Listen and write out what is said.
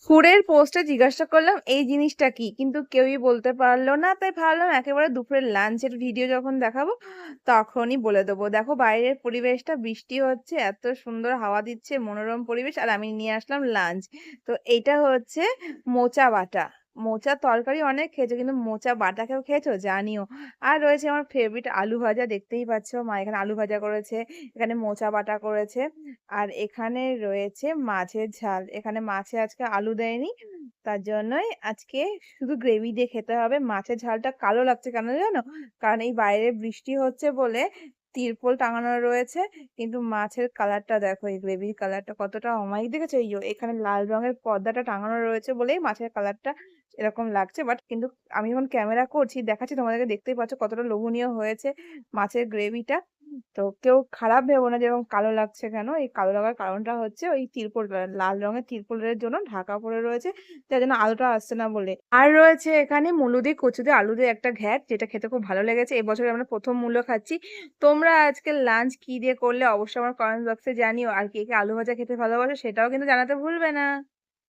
ফুডের পোস্টে জিজ্ঞাসা করলাম এই জিনিসটা কি? কিন্তু কেউই বলতে পারল না। তাই ভাবলাম একেবারে দুপুরের লাঞ্চের ভিডিও যখন দেখাবো তখনই বলে দেবো। দেখো বাইরের পরিবেশটা বৃষ্টি হচ্ছে, এত সুন্দর হাওয়া দিচ্ছে, মনোরম পরিবেশ আর আমি নিয়ে আসলাম লাঞ্চ। তো এইটা হচ্ছে মোচা বাটা। মোচার তরকারি অনেক খেয়েছো কিন্তু মোচা বাটা কেউ খেয়েছো? জানিও। আর রয়েছে আমার ফেভারিট আলু ভাজা দেখতেই পাচ্ছ। মা এখানে আলু ভাজা করেছে, এখানে মোচা বাটা করেছে। আর এখানে রয়েছে মাছের ঝাল। এখানে মাছে আজকে আলু দেয়নি। তার জন্যই আজকে শুধু গ্রেভি দিয়ে খেতে হবে। মাছের ঝালটা কালো লাগছে কেন জানো? কারণ এই বাইরে বৃষ্টি হচ্ছে বলে তিরপল টাঙানো রয়েছে। কিন্তু মাছের কালারটা দেখো, এই গ্রেভির কালারটা কতটা অমায়িক দেখেছো? এই যো এখানে লাল রঙের পর্দাটা টাঙানো রয়েছে বলেই মাছের কালারটা এরকম লাগছে। বাট কিন্তু আমি যখন ক্যামেরা করছি দেখাচ্ছি তোমাদেরকে, দেখতেই পাচ্ছ কতটা লোভনীয় হয়েছে মাছের গ্রেভিটা। তো কেউ খারাপ ভেবো না যে এরকম কালো লাগছে কেন, এই কালো লাগার কারণটা হচ্ছে ওই তিরপলটা লাল রঙের তিরপলের জন্য ঢাকা পড়ে রয়েছে, যার জন্য আলোটা আসছে না বলে। আর রয়েছে এখানে মূলো দিয়ে কচু দিয়ে আলু দিয়ে একটা ঘ্যাট, যেটা খেতে খুব ভালো লেগেছে। এবছর আমরা প্রথম মূলো খাচ্ছি। তোমরা আজকে লাঞ্চ কি দিয়ে করলে অবশ্যই আমার কমেন্ট বক্সে জানিও। আর কে কে আলু ভাজা খেতে ভালোবাসো সেটাও কিন্তু জানাতে ভুলবে না।